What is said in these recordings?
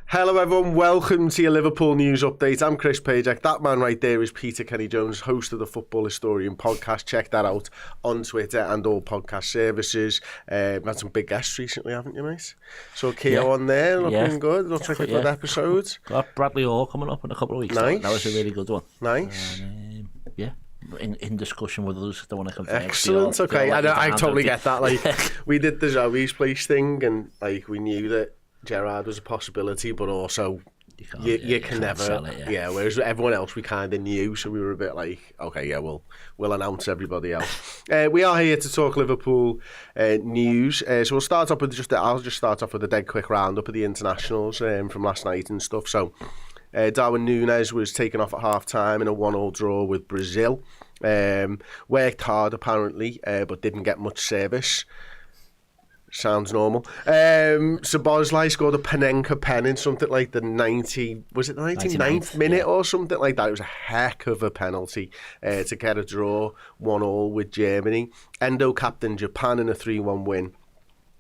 Hello everyone, welcome to your Liverpool news update. I'm Chris Pajak. That man right there is Peter Kenny-Jones, host of the Football Historian podcast. Check that out on Twitter and all podcast services. Had some big guests recently, haven't you, mate? So Keo on there, looking good. Looks like a good episode. Got Bradley Orr coming up in a couple of weeks. Nice. That was a really good one. Nice. In discussion with us, don't want to confirm. Excellent. Okay, I totally get that. Like we did the Zoe's place thing, and like we knew that Gerrard was a possibility, but also you can never sell it, whereas everyone else we kind of knew, so we were a bit like, okay, yeah, we'll announce everybody else. We are here to talk Liverpool news, so we'll start off with I'll just start off with a dead quick roundup of the internationals from last night and stuff. So Darwin Núñez was taken off at half time in a 1-1 draw with Brazil. Worked hard apparently, but didn't get much service. Sounds normal. Szoboszlai scored a Panenka pen in something like the 99th minute or something like that. It was a heck of a penalty to get a draw 1-1 with Germany. Endo captained Japan in a 3-1 win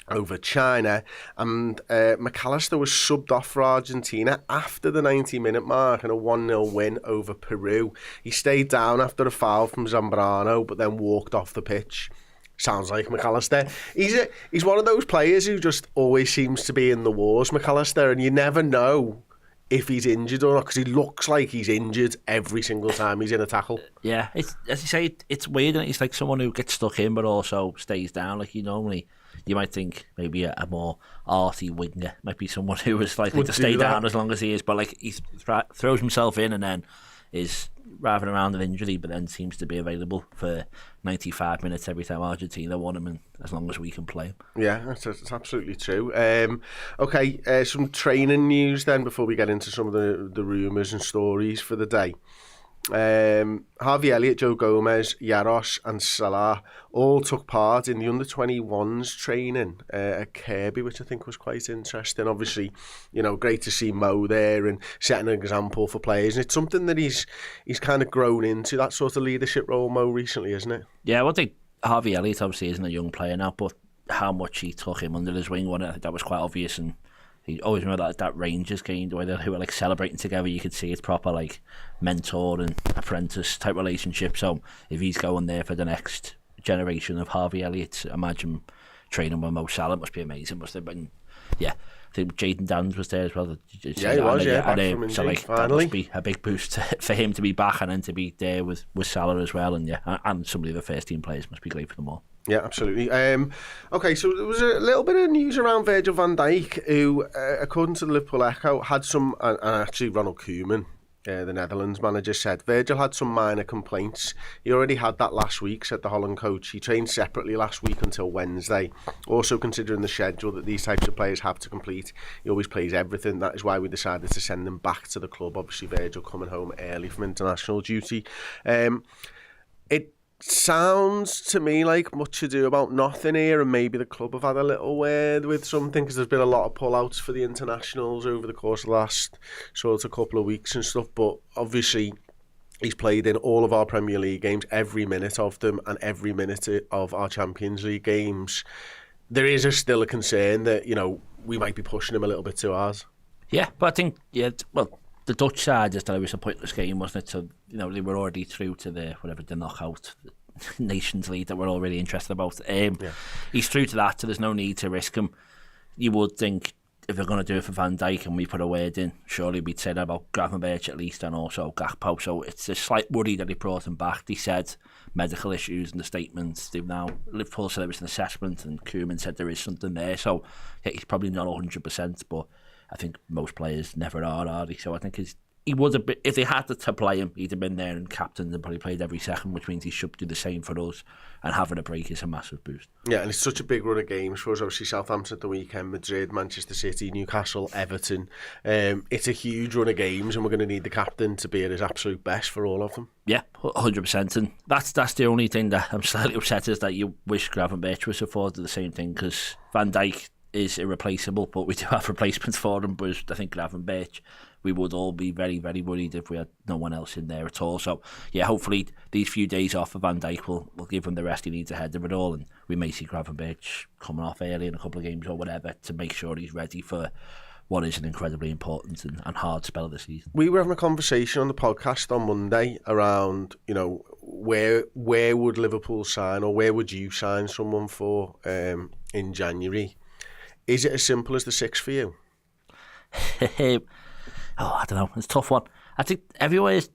over China, and McAllister was subbed off for Argentina after the 90-minute mark in a 1-0 win over Peru. He stayed down after a foul from Zambrano, but then walked off the pitch. Sounds like McAllister. He's one of those players who just always seems to be in the wars, McAllister, and you never know if he's injured or not, because he looks like he's injured every single time he's in a tackle. Yeah, it's, as you say, it's weird, and he's like someone who gets stuck in but also stays down. Like you might think maybe a more arty winger might be someone who is likely to stay down as long as he is, but like he throws himself in and then is rather around an injury, but then seems to be available for 95 minutes every time Argentina want him, and as long as we can play him. Yeah, that's absolutely true. Okay, some training news then before we get into some of the rumours and stories for the day. Harvey Elliott, Joe Gomez, Yaros and Salah all took part in the under-21s training at Kirby, which I think was quite interesting. Obviously, great to see Mo there and setting an example for players. And it's something that he's kind of grown into, that sort of leadership role, Mo, recently, isn't it? Yeah, I think Harvey Elliott obviously isn't a young player now, but how much he took him under his wing, I think that was quite obvious. And he always remember that Rangers game, the way they were like celebrating together. You could see it's proper like mentor and apprentice type relationship. So if he's going there for the next generation of Harvey Elliott, imagine training with Mo Salah must be amazing. Must have been, I think Jayden Daniels was there as well. He was, back so like that must be a big boost for him to be back and then to be there with Salah as well. And and some of the first team players must be great for them all. Yeah, absolutely. Okay, so there was a little bit of news around Virgil van Dijk, who, according to the Liverpool Echo, had some, and actually Ronald Koeman, the Netherlands manager, said Virgil had some minor complaints. He already had that last week, said the Holland coach. He trained separately last week until Wednesday. Also, considering the schedule that these types of players have to complete, he always plays everything. That is why we decided to send him back to the club. Obviously, Virgil coming home early from international duty. It sounds to me like much ado about nothing here, and maybe the club have had a little word with something, because there's been a lot of pull-outs for the internationals over the course of the last sort of couple of weeks and stuff. But obviously he's played in all of our Premier League games, every minute of them, and every minute of our Champions League games. There is still a concern that we might be pushing him a little bit too hard. Yeah, but I think the Dutch side just thought it was a pointless game, wasn't it? So, they were already through to the knockout Nations League that we're all really interested about. He's through to that, so there's no need to risk him. You would think if they're going to do it for Van Dijk and we put a word in, surely we'd say that about Gravenberch at least, and also Gakpo. So it's a slight worry that they brought him back. They said medical issues in the statements. Liverpool said it was an assessment, and Koeman said there is something there. So he's probably not 100%, but I think most players never are they? So I think he would have been, if they had to play him, he'd have been there and captained and probably played every second, which means he should do the same for us. And having a break is a massive boost. Yeah, and it's such a big run of games for us. Obviously, Southampton at the weekend, Madrid, Manchester City, Newcastle, Everton. It's a huge run of games, and we're going to need the captain to be at his absolute best for all of them. Yeah, 100%. And that's the only thing that I'm slightly upset is that you wish Gravenberch was afforded the same thing, because Van Dijk is irreplaceable, but we do have replacements for him. But I think Gravenberch, we would all be very, very worried if we had no one else in there at all. So, yeah, hopefully these few days off of Van Dijk will give him the rest he needs ahead of it all, and we may see Gravenberch coming off early in a couple of games or whatever to make sure he's ready for what is an incredibly important and hard spell of the season. We were having a conversation on the podcast on Monday around, where would Liverpool sign, or where would you sign someone for in January? Is it as simple as the 6 for you? I don't know. It's a tough one. I think everyone's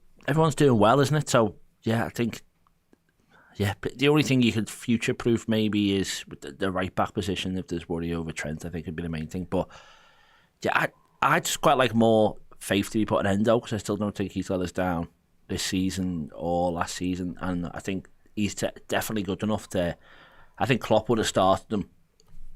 doing well, isn't it? So, yeah, I think... Yeah, but the only thing you could future-proof maybe is the right-back position. If there's worry over Trent, I think would be the main thing. But yeah, I just quite like more faith to be put in Endo, because I still don't think he's let us down this season or last season. And I think he's definitely good enough to... I think Klopp would have started him.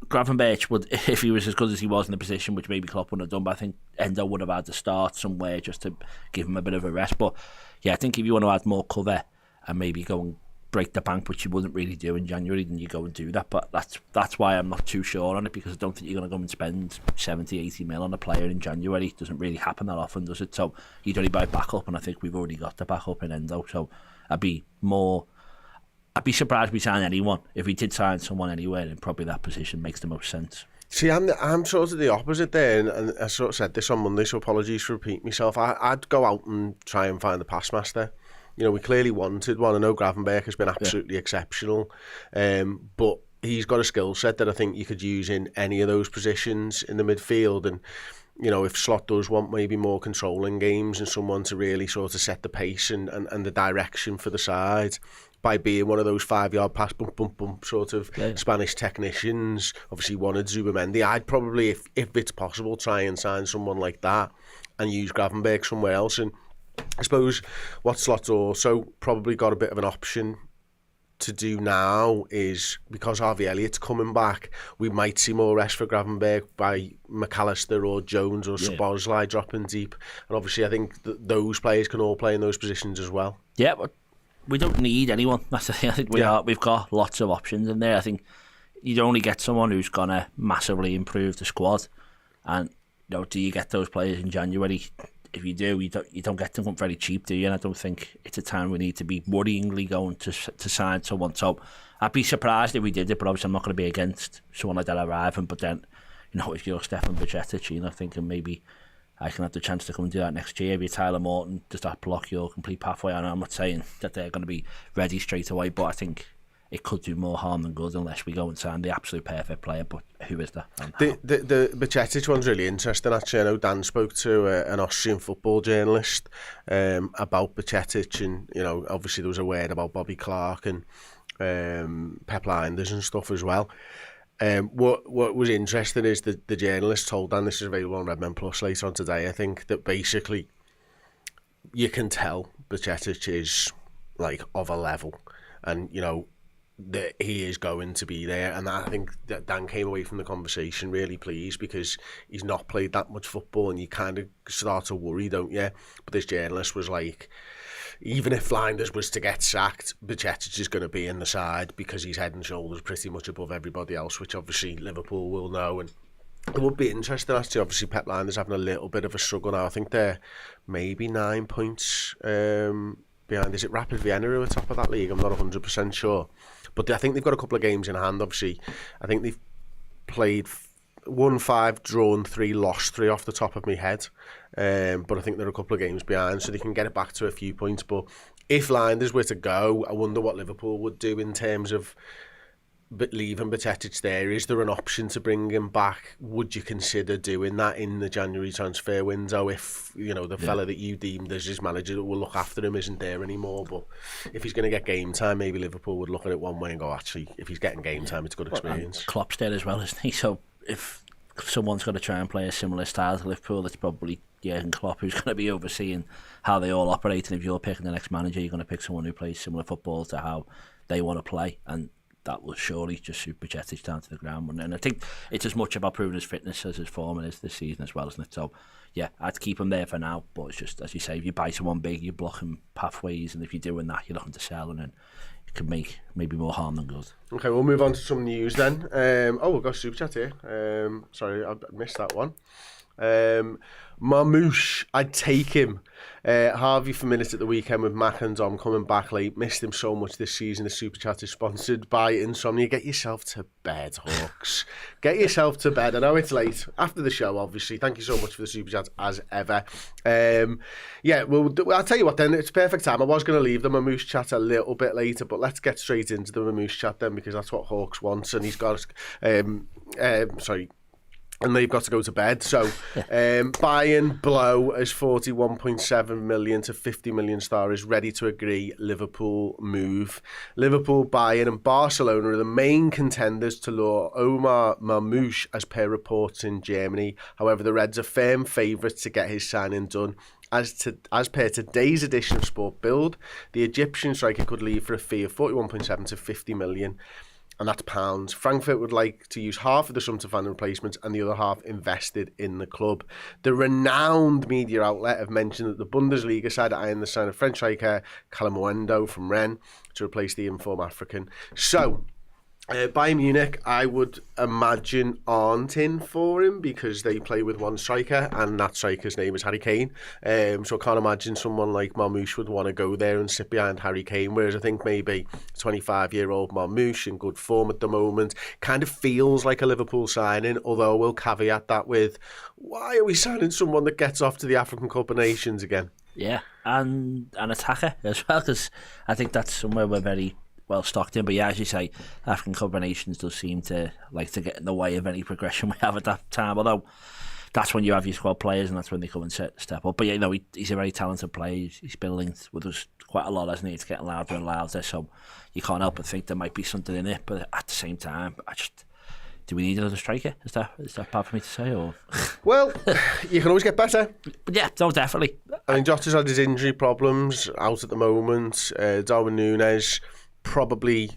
Gravenberch would, if he was as good as he was in the position, which maybe Klopp wouldn't have done, but I think Endo would have had to start somewhere just to give him a bit of a rest. But yeah, I think if you want to add more cover and maybe go and break the bank, which you wouldn't really do in January, then you go and do that. But that's why I'm not too sure on it, because I don't think you're going to go and spend 70-80 mil on a player in January. It doesn't really happen that often, does it? So you'd only buy backup, and I think we've already got the backup in Endo. So I'd be surprised we sign anyone. If we did sign someone anywhere, then probably that position makes the most sense. See, I'm sort of the opposite there, and I sort of said this on Monday, so apologies for repeating myself. I'd go out and try and find the pass master. We clearly wanted one. I know Gravenberch has been absolutely exceptional, but he's got a skill set that I think you could use in any of those positions in the midfield. And, if Slot does want maybe more controlling games and someone to really sort of set the pace and the direction for the side by being one of those 5-yard pass, bump, bump, bump sort of Spanish technicians, obviously wanted Zubamendi. I'd probably, if it's possible, try and sign someone like that and use Gravenberch somewhere else. And I suppose what Slot's also probably got a bit of an option to do now is, because Harvey Elliott's coming back, we might see more rest for Gravenberch by McAllister or Jones or Szoboszlai dropping deep. And obviously I think those players can all play in those positions as well. Yeah, but we don't need anyone. That's the thing. I think we've got lots of options in there. I think you'd only get someone who's going to massively improve the squad. And do you get those players in January? If you do, you don't get them very cheap, do you? And I don't think it's a time we need to be worryingly going to sign someone. So I'd be surprised if we did it, but obviously I'm not going to be against someone like that arriving. But then, if you're Stefan Bajcetic, thinking maybe I can have the chance to come and do that next year. If you're Tyler Morton, does that block your complete pathway? I know I'm not saying that they're going to be ready straight away, but I think it could do more harm than good unless we go and sign the absolute perfect player. But who is that? The Bajcetic one's really interesting, actually. I know Dan spoke to an Austrian football journalist about Bajcetic, and obviously there was a word about Bobby Clark and Pep Linders and stuff as well. What was interesting is that the journalist told Dan, this is available on Redmen Plus later on today, I think, that basically you can tell Bajcetic is like of a level, and that he is going to be there. And I think that Dan came away from the conversation really pleased, because he's not played that much football and you kind of start to worry, don't you? But this journalist was like, even if Linders was to get sacked, Bajcetic is going to be in the side because he's head and shoulders pretty much above everybody else, which obviously Liverpool will know. And it would be interesting, actually. Obviously Pep Linders having a little bit of a struggle now. I think they're maybe 9 points behind. Is it Rapid Vienna who are top of that league? I'm not 100% sure. But I think they've got a couple of games in hand, obviously. I think they've played 1-5, drawn 3, lost 3 off the top of my head. But I think they're a couple of games behind, so they can get it back to a few points. But if Linders were to go, I wonder what Liverpool would do in terms of leaving Bajcetic there. Is there an option to bring him back? Would you consider doing that in the January transfer window if the fella that you deemed as his manager that will look after him isn't there anymore? But if he's going to get game time, maybe Liverpool would look at it one way and go, actually, if he's getting game time, it's a good experience. Klopp's there as well, isn't he? So if someone's got to try and play a similar style to Liverpool, it's probably Jurgen Klopp who's going to be overseeing how they all operate. And if you're picking the next manager, you're going to pick someone who plays similar football to how they want to play, and that will surely just suit Bajcetic down to the ground. And I think it's as much about proving his fitness as his form is this season as well, isn't it? So yeah, I'd keep him there for now, but it's just, as you say, if you buy someone big, you're blocking pathways, and if you're doing that, you're looking to sell, and then it could make maybe more harm than good. Okay, we'll move on to some news then. We've got Super Chat here. Sorry, I missed that one. Marmoush, I'd take him. Harvey for minutes at the weekend with Mac and Dom coming back late. Missed him so much this season. The Super Chat is sponsored by Insomnia. Get yourself to bed, Hawks. Get yourself to bed. I know it's late. After the show, obviously. Thank you so much for the Super Chat, as ever. Yeah, well, I'll tell you what then. It's perfect time. I was going to leave the Marmoush chat a little bit later, but let's get straight into the Marmoush chat then, because that's what Hawks wants, and he's got... and they've got to go to bed. So Bayern blow as 41.7 million to 50 million star is ready to agree Liverpool move. Liverpool, Bayern and Barcelona are the main contenders to lure Omar Marmoush, as per reports in Germany. However, the Reds are firm favourites to get his signing done. As per today's edition of Sport Build, the Egyptian striker could leave for a fee of 41.7 to 50 million. And that's pounds. Frankfurt would like to use half of the sum to fund replacements and the other half invested in the club. The renowned media outlet have mentioned that the Bundesliga side are eyeing the sign of French striker Caoimhin from Rennes to replace the informed African. So, Bayern Munich, I would imagine, aren't in for him because they play with one striker and that striker's name is Harry Kane. So I can't imagine someone like Marmoush would want to go there and sit behind Harry Kane, whereas I think maybe 25-year-old Marmoush in good form at the moment kind of feels like a Liverpool signing, although we'll caveat that with, why are we signing someone that gets off to the African Cup of Nations again? Yeah, and an attacker as well, because I think that's somewhere we're very well stocked in. But yeah, as you say, African Cup of Nations does seem to like to get in the way of any progression we have at that time, although that's when you have your squad players and that's when they come and step up. But yeah, you know, he's a very talented player. He's building with us quite a lot, hasn't he? It's getting louder and louder, so you can't help but think there might be something in it. But at the same time, do we need another striker? Is that bad for me to say? Or well, you can always get better. But yeah, no, definitely. I mean, Jota's had his injury problems out at the moment. Darwin Núñez probably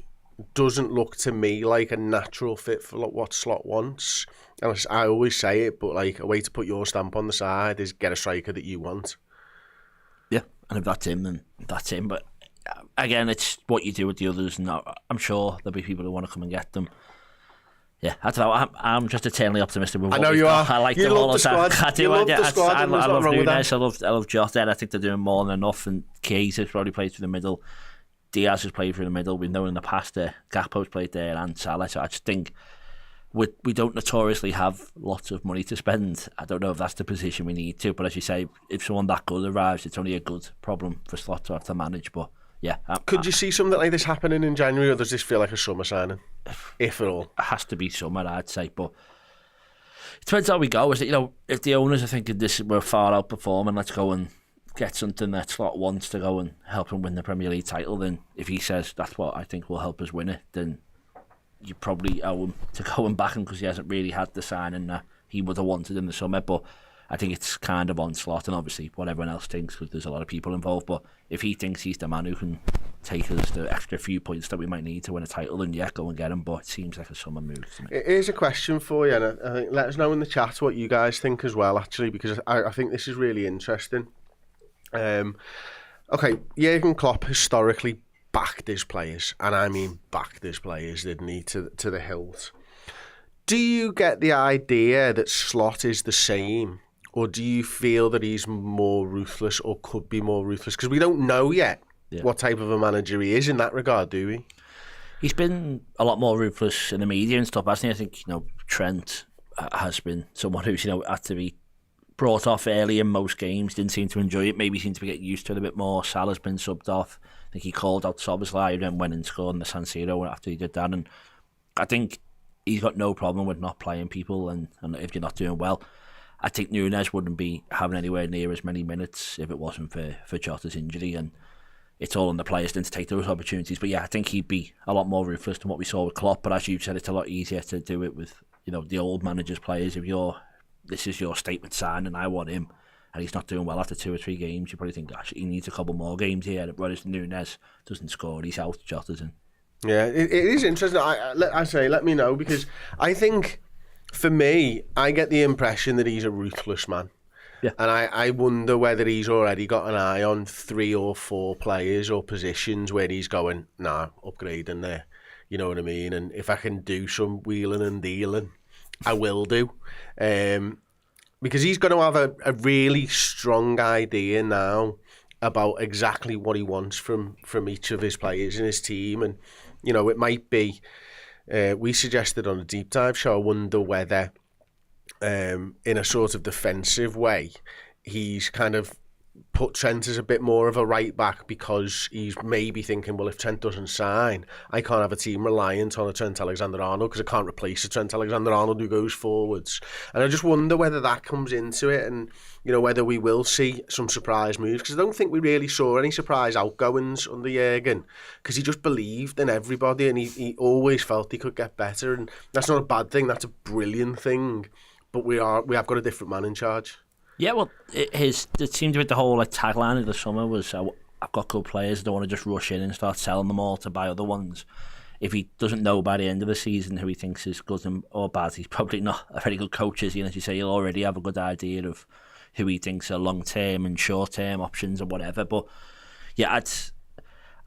doesn't look to me like a natural fit for what Slot wants. And I always say it, but like a way to put your stamp on the side is get a striker that you want. Yeah, and if that's him, then that's him. But again, it's what you do with the others. And I'm sure there'll be people who want to come and get them. Yeah, I don't know. I'm just eternally optimistic with what I know you are. I like you them love all the the time. squad. I do. You love the squad. I love Núñez. I love Jota. And I think they're doing more than enough. And Chiesa's probably played through the middle. Diaz has played through the middle. We've known in the past that Gakpo's played there and Salah. So I just think we don't notoriously have lots of money to spend. I don't know if that's the position we need to. But as you say, if someone that good arrives, it's only a good problem for Slot to have to manage. But yeah. Could you see something like this happening in January, or does this feel like a summer signing? If at all. It has to be summer, I'd say. But it depends how we go. Is it, you know, if the owners are thinking we're far outperforming, let's go and get something that Slot wants to go and help him win the Premier League title, then if he says that's what I think will help us win it, then you probably owe him to go and back him because he hasn't really had the signing that he would have wanted in the summer. But I think it's kind of on Slot, and obviously what everyone else thinks because there's a lot of people involved. But if he thinks he's the man who can take us the extra few points that we might need to win a title, then yeah, go and get him. But it seems like a summer move to me. Here's a question for you, and I think let us know in the chat what you guys think as well, actually, because I think this is really interesting. Okay, Jurgen Klopp historically backed his players, and I mean backed his players, didn't he, to the hilt. Do you get the idea that Slot is the same, or do you feel that he's more ruthless or could be more ruthless? Because we don't know yet what type of a manager he is in that regard, do we? He's been a lot more ruthless in the media and stuff, hasn't he? I think, you know, Trent has been someone who's, you know, had to be brought off early in most games, didn't seem to enjoy it, maybe seemed to be getting used to it a bit more. Salah's been subbed off. I think he called out Szoboszlai and then went and scored in the San Siro after he did that. And I think he's got no problem with not playing people, and if you're not doing well. I think Núñez wouldn't be having anywhere near as many minutes if it wasn't for Jota's injury, and it's all on the players then to take those opportunities. But yeah, I think he'd be a lot more ruthless than what we saw with Klopp. But as you said, it's a lot easier to do it with, you know, the old managers' players. If this is your statement sign and I want him, and he's not doing well after 2 or 3 games, you probably think, actually, he needs a couple more games here. Whereas Núñez doesn't score, he's out, Jota's in. Yeah, it is interesting. I say, let me know, because I think, for me, I get the impression that he's a ruthless man. Yeah. And I wonder whether he's already got an eye on 3 or 4 players or positions where he's going, nah, upgrading there. You know what I mean? And if I can do some wheeling and dealing, I will do. because he's going to have a really strong idea now about exactly what he wants from each of his players in his team. And, you know, it might be, we suggested on a deep dive show, I wonder whether in a sort of defensive way, he's kind of put Trent as a bit more of a right back because he's maybe thinking, well, if Trent doesn't sign, I can't have a team reliant on a Trent Alexander-Arnold because I can't replace a Trent Alexander-Arnold who goes forwards. And I just wonder whether that comes into it and, you know, whether we will see some surprise moves, because I don't think we really saw any surprise outgoings under Jurgen, because he just believed in everybody and he always felt he could get better, and that's not a bad thing, that's a brilliant thing, but we have got a different man in charge. Yeah, well, it seemed to be the whole tagline of the summer was, I've got good players, I don't want to just rush in and start selling them all to buy other ones. If he doesn't know by the end of the season who he thinks is good or bad, he's probably not a very good coach, is he? And as you say, he'll already have a good idea of who he thinks are long-term and short-term options or whatever. But yeah,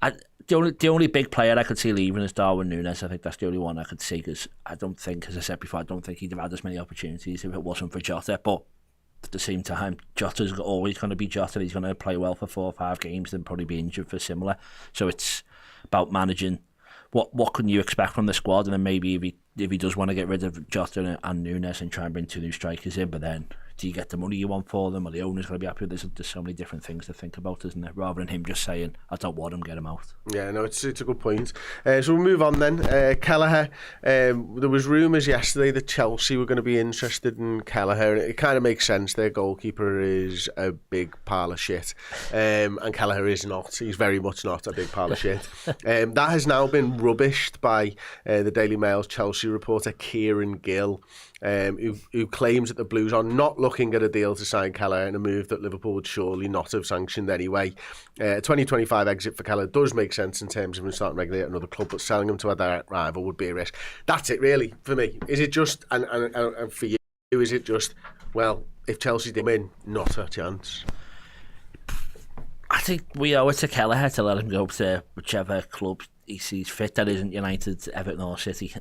the only big player I could see leaving is Darwin Núñez. I think that's the only one I could see, because I don't think, as I said before, I don't think he'd have had as many opportunities if it wasn't for Jota. But at the same time, Jota's always going to be Jota. He's going to play well for 4 or 5 games, then probably be injured for similar. So it's about managing what can you expect from the squad, and then maybe if he does want to get rid of Jota and Núñez and try and bring 2 new strikers in, but then do you get the money you want for them? Or the owner's going to be happy with this? There's so many different things to think about, isn't there? Rather than him just saying, I don't want him, get him out. Yeah, no, it's a good point. So we'll move on then. Kelleher. There was rumours yesterday that Chelsea were going to be interested in Kelleher. It kind of makes sense. Their goalkeeper is a big pile of shit. And Kelleher is not. He's very much not a big pile of shit. That has now been rubbished by the Daily Mail's Chelsea reporter Kieran Gill, who claims that the Blues are not looking at a deal to sign Kelleher, in a move that Liverpool would surely not have sanctioned anyway. 2025 exit for Kelleher does make sense in terms of him starting regularly at another club, but selling him to a direct rival would be a risk. That's it, really, for me. Is it just, and for you, is it just, well, if Chelsea did win, not a chance? I think we owe it to Kelleher to let him go to whichever club he sees fit. That isn't United, Everton or City.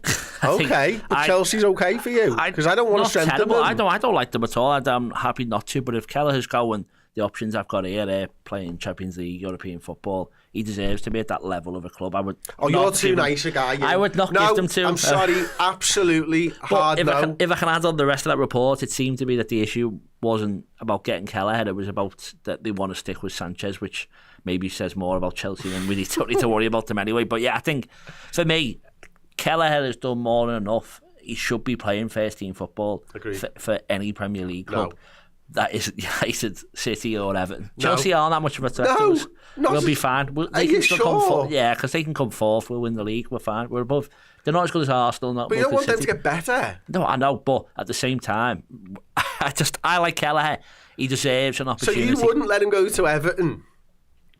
Okay, but Chelsea's okay for you? Because I don't want to strengthen them. I don't like them at all. I'm happy not to, but if Kelleher's going, the options I've got here, playing Champions League, European football, he deserves to be at that level of a club. I would. Oh, you're too nice a guy. I would not give them to. I'm sorry, absolutely hard no. If I can add on the rest of that report, it seemed to be that the issue wasn't about getting Kelleher, it was about that they want to stick with Sanchez, which maybe says more about Chelsea than we don't need to worry about them anyway. But yeah, I think for me, Kelleher has done more than enough. He should be playing first team football for any Premier League club. That is United, City or Everton. Chelsea aren't that much of a threat to us. We'll be fine. Are you sure? Yeah, because they can come fourth. We'll win the league. We're fine. We're above. They're not as good as Arsenal. But you don't want them to get better. No, I know. But at the same time, I like Kelleher. He deserves an opportunity. So you wouldn't let him go to Everton,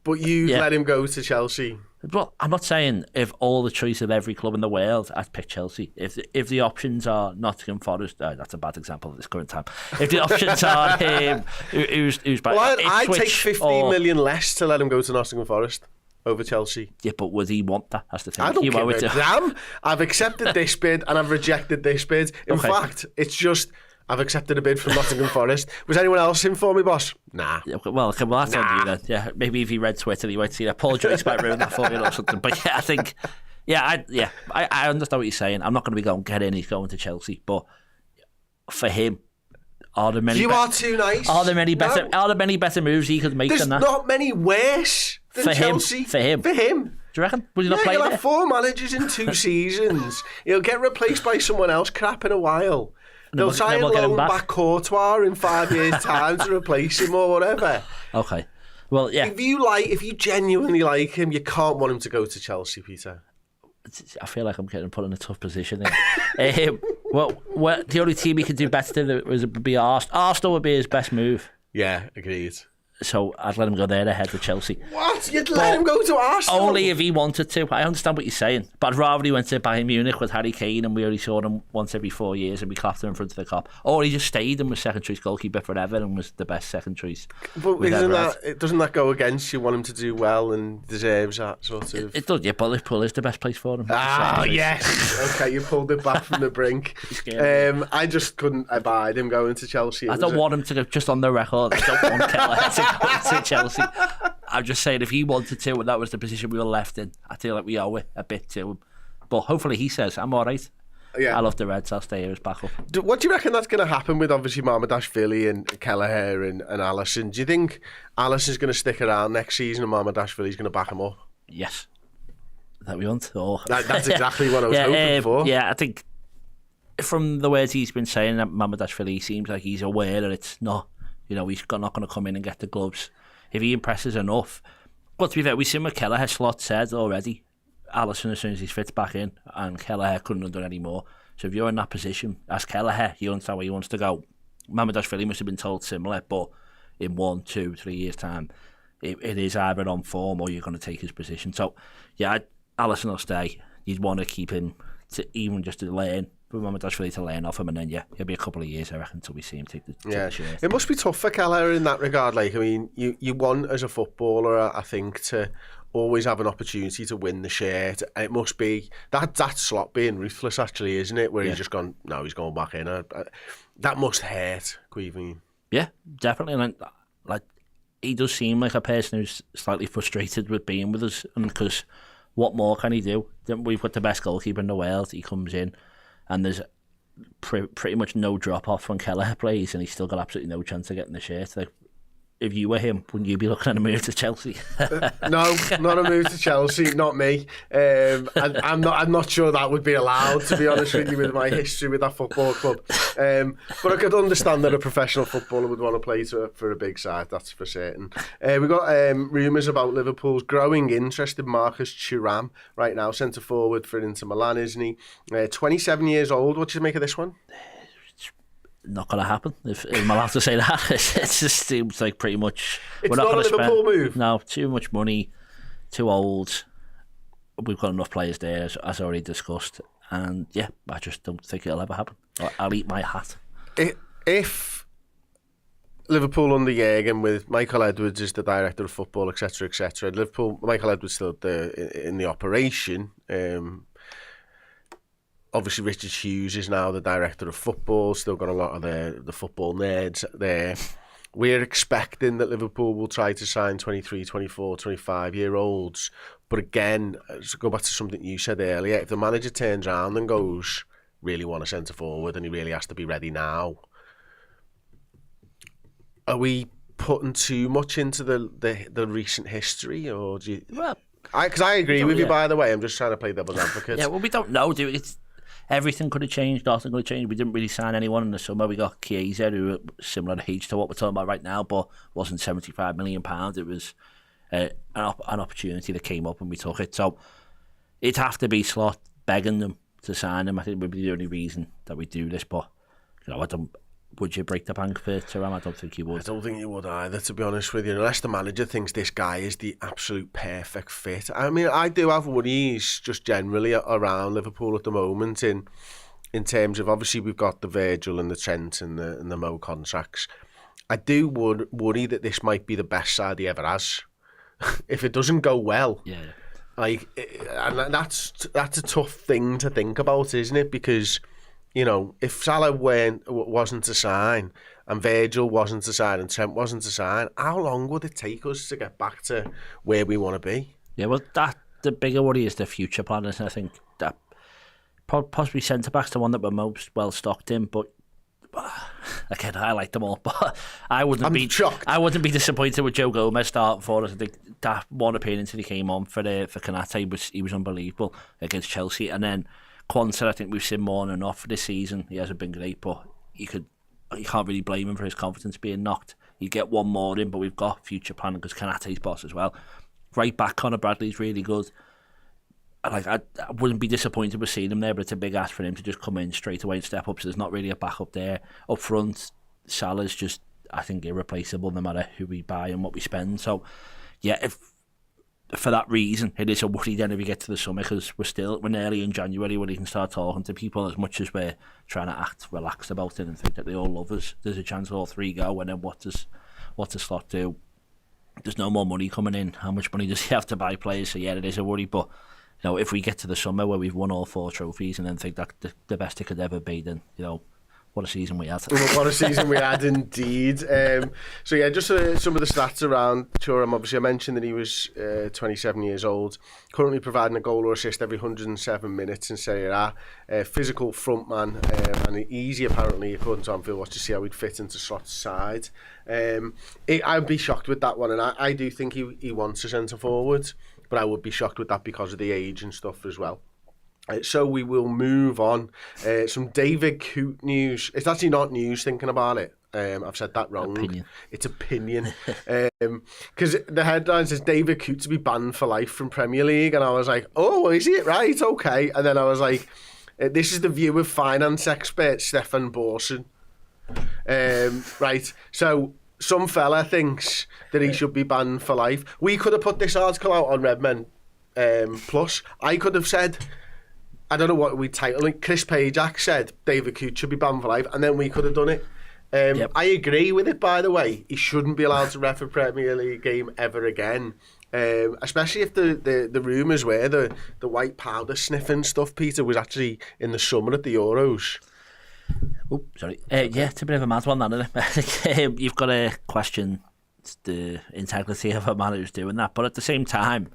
but you let him go to Chelsea? Well, I'm not saying if all the choice of every club in the world, I'd pick Chelsea. If the options are Nottingham Forest, that's a bad example at this current time. If the options are who's back, well, I'd take 15 million less to let him go to Nottingham Forest over Chelsea. Yeah, but would he want that? That's the thing. I don't give a damn. I've accepted this bid and I've rejected this bid. In fact, it's just, I've accepted a bid from Nottingham Forest. Was anyone else in for me, boss? Nah. Well, that's on you then. Yeah, maybe if he read Twitter, he might see that. Paul Joyce might ruin that for you or something. But yeah, I think, I understand what you're saying. I'm not going to be going, get in, he's going to Chelsea. But for him, are there many... are too nice. Are there many better moves he could make than that? There's not many worse than for Chelsea. For him. Do you reckon? Will he not play he'll there? have 4 managers in 2 seasons. He'll get replaced by someone else crap in a while. They'll try and loan back Courtois in 5 years' time to replace him or whatever. Okay. Well, yeah. If you genuinely like him, you can't want him to go to Chelsea, Peter. I feel like I'm getting put in a tough position there. The only team he could do better than would be Arsenal. Arsenal would be his best move. Yeah, agreed. So I'd let him go there ahead of Chelsea. What? You'd let him go to Arsenal? Only if he wanted to. I understand what you're saying, but I'd rather he went to Bayern Munich with Harry Kane and we only saw him once every 4 years and we clapped him in front of the cop. Or he just stayed and was second choice goalkeeper forever and was the best second choice. But doesn't that go against you? Want him to do well and deserves that sort of... It does, yeah, but Liverpool is the best place for him. Ah, yes. Okay, you pulled it back from the brink. I just couldn't abide him going to Chelsea. I don't want him to go, just on the record, I don't want Kelleher to go to Chelsea. I'm just saying, if he wanted to and that was the position we were left in, I feel like we owe it a bit to him. But hopefully he says, I'm all right. Yeah. I love the Reds, I'll stay here as backup. What do you reckon that's going to happen with obviously Marmoush and Kelleher and Alisson? Do you think Alisson's going to stick around next season and Marmoush going to back him up? Yes. That we want? Or... That's exactly what I was hoping for. Yeah, I think from the words he's been saying, that Marmoush seems like he's aware that it's not, he's not going to come in and get the gloves. If he impresses enough. But to be fair, we've seen what Kelleher Slot said already. Alisson, as soon as he fits back in, and Kelleher couldn't have done any more. So if you're in that position, as Kelleher, you understand where he wants to go. Marmoush must have been told similar, but in 1, 2, 3 years' time, it is either on form or you're going to take his position. So, yeah, Alisson will stay. You'd want to keep him to even just to learn. Marmoush to learn off him, and then it'll be a couple of years, I reckon, until we see him take the shirt. It must be tough for Kelleher in that regard. Like, I mean, you want as a footballer, I think, to always have an opportunity to win the shirt. It must be that Slot being ruthless, actually, isn't it? Where he's just gone, no, he's going back in. That must hurt, Caoimhin. Yeah, definitely. And like, he does seem like a person who's slightly frustrated with being with us, and because what more can he do? We've got the best goalkeeper in the world. He comes in, and there's pretty much no drop off when Kelleher plays, and he's still got absolutely no chance of getting the shirt. Like, if you were him, wouldn't you be looking at a move to Chelsea? No, not a move to Chelsea, not me. I'm not sure that would be allowed, to be honest with you, with my history with that football club. But I could understand that a professional footballer would want to play for a big side, that's for certain. We've got rumours about Liverpool's growing interest in Marcus Thuram right now, centre forward for Inter Milan, isn't he? 27 years old. What do you make of this one? Not going to happen. If I'm allowed to say that, it just seems like pretty much it's not a Liverpool move. No, too much money, too old. We've got enough players there, as already discussed, and yeah, I just don't think it'll ever happen. I'll eat my hat. If Liverpool under Jürgen with Michael Edwards as the director of football, etc., Michael Edwards still in the operation. Obviously, Richard Hughes is now the director of football, still got a lot of the football nerds there. We're expecting that Liverpool will try to sign 23, 24, 25-year-olds. But again, to go back to something you said earlier, if the manager turns around and goes, really want a centre-forward and he really has to be ready now, are we putting too much into the recent history? Or do you... Well, because I agree with you, by the way. I'm just trying to play devil's advocate. Yeah, well, we don't know, do we? Everything could have changed, nothing could have changed. We didn't really sign anyone in the summer. We got Chiesa, who similar age to what we're talking about right now, but wasn't £75 million. It was an opportunity that came up and we took it. So it'd have to be Slot begging them to sign him. I think would be the only reason that we do this. But would you break the bank for Thuram? I don't think you would. I don't think you would either, to be honest with you, unless the manager thinks this guy is the absolute perfect fit. I mean, I do have worries just generally around Liverpool at the moment in terms of, obviously we've got the Virgil and the Trent and the Mo contracts. I do worry that this might be the best side he ever has. If it doesn't go well, and that's a tough thing to think about, isn't it? Because if Salah wasn't to sign and Virgil wasn't to sign and Trent wasn't to sign, how long would it take us to get back to where we want to be? Yeah, well, the bigger worry is the future planners. And I think that possibly centre-back's the one that we're most well stocked in, but again, I like them all, but I wouldn't be disappointed with Joe Gomez starting for us. I think that one appearance that he came on for Coote, he was unbelievable against Chelsea, and then Quansah, I think we've seen more than enough this season. He hasn't been great, but you can't really blame him for his confidence being knocked. You get one more in, but we've got future planning because Konate's boss as well. Right back, Conor Bradley's really good. I wouldn't be disappointed with seeing him there, but it's a big ask for him to just come in straight away and step up. So there's not really a backup there. Up front, Salah's just I think, irreplaceable no matter who we buy and what we spend. So, yeah, if for that reason, it is a worry then if we get to the summer, because we're nearly in January where you can start talking to people. As much as we're trying to act relaxed about it and think that they all love us, there's a chance all three go, and then what does Slot do? There's no more money coming in. How much money does he have to buy players? So yeah, it is a worry. But if we get to the summer where we've won all 4 trophies and then think that the best it could ever be, then what a season we had. What a season we had indeed. So yeah, just some of the stats around Thuram. Obviously, I mentioned that he was 27 years old, currently providing a goal or assist every 107 minutes in Serie A. Physical frontman, and easy apparently, according to Anfield Watch, to see how he'd fit into Slot's side. I'd be shocked with that one, and I do think he wants a centre forward, but I would be shocked with that because of the age and stuff as well. So we will move on. Some David Coote news. It's actually not news, thinking about it. I've said that wrong. Opinion. It's opinion. Because the headline says David Coote to be banned for life from Premier League. And I was like, oh, is it? Right, okay. And then I was like, this is the view of finance expert Stefan Borson. Right, so some fella thinks that he should be banned for life. We could have put this article out on Redmen Plus. I could have said... I don't know what we titled it. Chris Pajak said David Coote should be banned for life, and then we could have done it. Yep. I agree with it, by the way. He shouldn't be allowed to ref a Premier League game ever again. Especially if the rumours were the white powder sniffing stuff, Peter, was actually in the summer at the Euros. Oh, sorry. Yeah, it's a bit of a mad one, that, isn't it? You've got to question the integrity of a man who's doing that, but at the same time,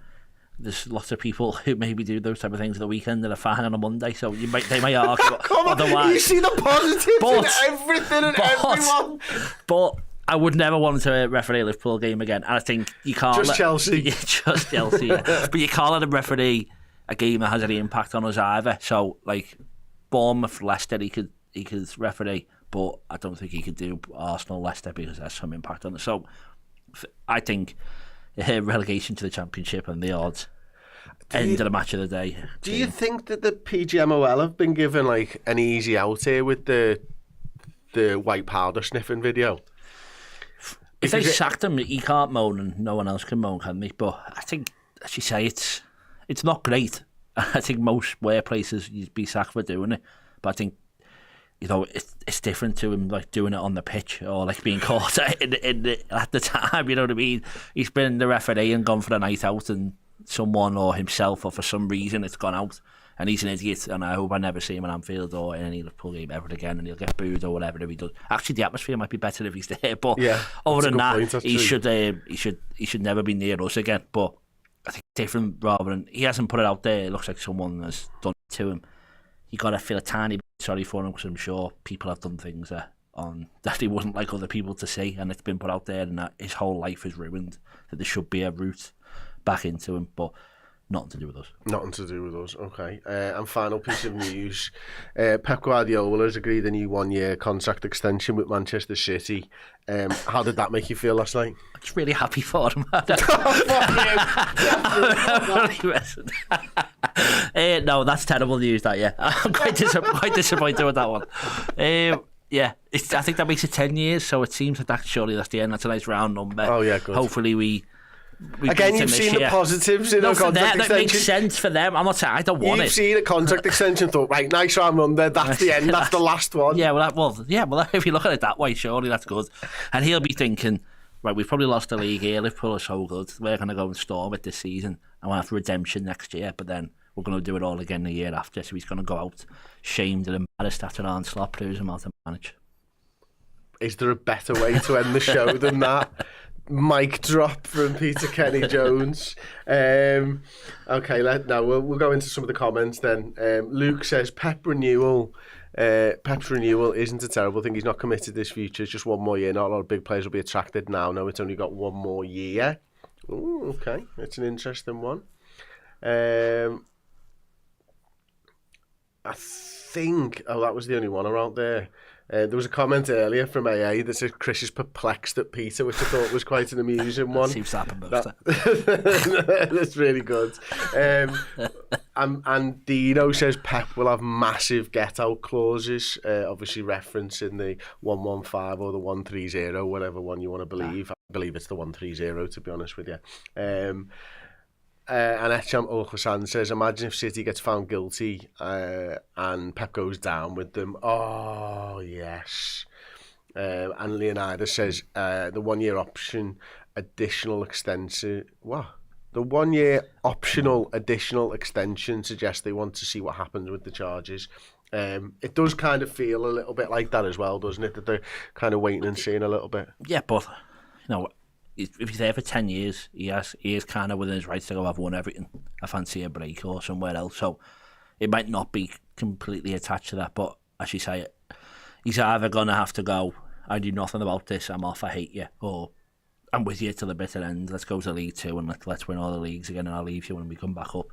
there's lots of people who maybe do those type of things at the weekend that are fine on a Monday, so they might argue. Come on, otherwise, you see the positives in everything and everyone. But I would never want to referee a Liverpool game again, and I think you can't. Chelsea. Yeah, just Chelsea. Yeah. But you can't let him referee a game that has any impact on us either. So, like Bournemouth, Leicester, he could referee, but I don't think he could do Arsenal, Leicester, because there's some impact on it. So, I think relegation to the Championship and the odds end of the match of the day. Do you think that the PGMOL have been given like an easy out here with the white powder sniffing video? If they sacked him, he can't moan and no one else can moan, can they? But I think, as you say, it's not great. I think most workplaces you'd be sacked for doing it, but I think it's different to him like doing it on the pitch or like being caught at the time. You know what I mean? He's been the referee and gone for the night out, and someone or himself or for some reason it's gone out, and he's an idiot. And I hope I never see him in Anfield or in any Liverpool game ever again, and he'll get booed or whatever if he does. Actually, the atmosphere might be better if he's there. But yeah, other than that, he should never be near us again. But I think different rather than he hasn't put it out there. It looks like someone has done it to him. You got to feel a tiny bit sorry for him, because I'm sure people have done things that he wasn't like other people to see, and it's been put out there, and that his whole life is ruined. That there should be a route back into him, but nothing to do with us. Nothing to do with us. Okay. And final piece of news: Pep Guardiola has agreed a new 1-year contract extension with Manchester City. How did that make you feel last night? I'm just really happy for him. No, that's terrible news. That I'm quite disappointed with that one. Yeah, I think that makes it 10 years, so it seems like that's the end. That's a nice round number. Oh yeah, good. Hopefully we again, you've seen the positives in a contract extension. That makes sense for them. I'm not saying I don't want it. You've seen a contract extension, thought, right, nice round number, that's the end, that's the last one. Yeah, well, if you look at it that way, surely that's good. And he'll be thinking, right, we've probably lost the league here, Liverpool are so good, we're going to go and storm it this season, and we'll have redemption next year, but then we're going to do it all again the year after, so he's going to go out shamed and embarrassed after Arne Slot proves him how to manage. Is there a better way to end the show than that? Mic drop from Peter Kenny Jones. Okay, we'll go into some of the comments then. Luke says Pep's renewal isn't a terrible thing. He's not committed this future. It's just one more year. Not a lot of big players will be attracted now. No, it's only got one more year. Ooh, okay, it's an interesting one. I think that was the only one around there. There was a comment earlier from AA that said Chris is perplexed at Peter, which I thought was quite an amusing one. Seems to happen most That's really good. And Dino says Pep will have massive get-out clauses, obviously referencing the 115 or the 130, whatever one you want to believe. I believe it's the 130, to be honest with you. And Echam Olhasan says, imagine if City gets found guilty and Pep goes down with them. Oh, yes. And Leonidas says, the 1 year option, additional extension. What? The 1 year optional additional extension suggests they want to see what happens with the charges. It does kind of feel a little bit like that as well, doesn't it? That they're kind of waiting and seeing a little bit. Yeah, but if he's there for 10 years, he is kind of within his rights to go, I've won everything. I fancy a break or somewhere else. So it might not be completely attached to that, but as you say, he's either going to have to go, I do nothing about this, I'm off, I hate you, or I'm with you till the bitter end. Let's go to League Two and let's win all the leagues again, and I'll leave you when we come back up.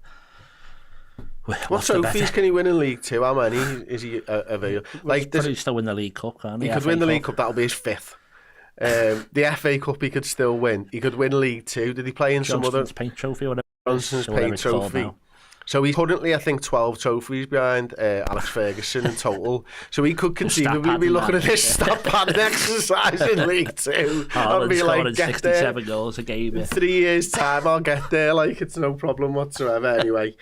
What trophies can he win in League Two? How many is he available? Like, he'll still win the League Cup, can't he? He could win the League Cup. That'll be his fifth. The FA Cup he could still win. He could win League Two. Did he play in some other Paint Trophy or whatever? Johnson's Paint Trophy? So he's currently, I think, 12 trophies behind Alex Ferguson in total. So he could conceivably be looking at this stat padding exercise in League Two. I'll be like, get 67 goals a game. In 3 years' time, I'll get there. Like, it's no problem whatsoever. Anyway,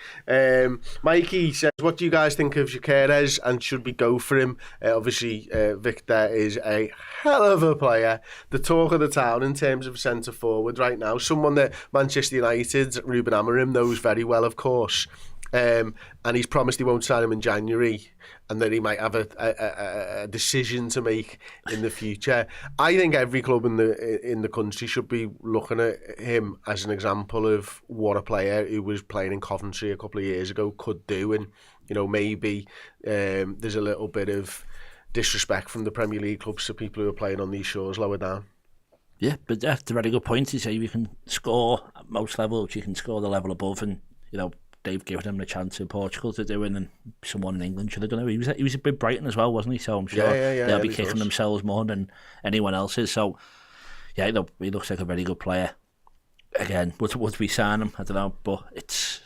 Mikey says, what do you guys think of Gyökeres and should we go for him? Obviously, Victor is a hell of a player. The talk of the town in terms of centre forward right now. Someone that Manchester United, Ruben Amorim, knows very well, of course. And he's promised he won't sign him in January and that he might have a decision to make in the future. I think every club in the country should be looking at him as an example of what a player who was playing in Coventry a couple of years ago could do. And, you know, maybe there's a little bit of disrespect from the Premier League clubs to people who are playing on these shores lower down. Yeah, but that's a very good point. You say you can score at most levels, you can score the level above, and, you know, they've given him the chance in Portugal to do it, and someone in England should have done it. He was a bit Brighton as well, wasn't he? So I'm sure they'll be kicking themselves more than anyone else is. So, yeah, he looks like a very good player. Again, would we sign him? I don't know, but it's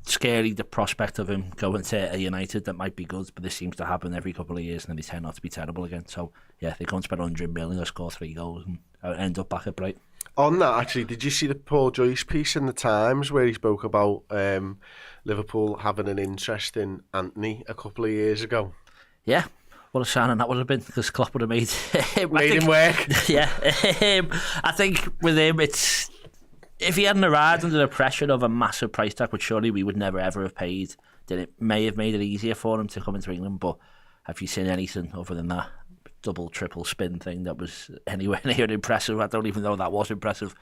scary, the prospect of him going to a United that might be good, but this seems to happen every couple of years and then they turn out to be terrible again. So, yeah, they can't spend 100 million or score 3 goals and end up back at Brighton. On that, actually, did you see the Paul Joyce piece in the Times where he spoke about Liverpool having an interest in Antony a couple of years ago? Yeah, what a signing that would have been, because Klopp would have made him work. Yeah, I think with him, it's if he hadn't arrived under the pressure of a massive price tag, which surely we would never ever have paid, then it may have made it easier for him to come into England. But have you seen anything other than that double, triple spin thing that was anywhere near impressive? I don't even know that was impressive.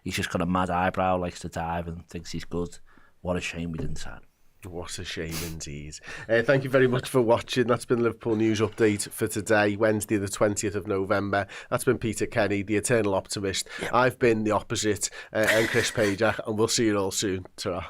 He's just got a mad eyebrow, likes to dive and thinks he's good. What a shame we didn't sign. What a shame indeed. Thank you very much for watching. That's been the Liverpool News Update for today, Wednesday the 20th of November. That's been Peter Kenny, the eternal optimist. Yep. I've been the opposite, and Chris Pager, and we'll see you all soon. Ta-ra.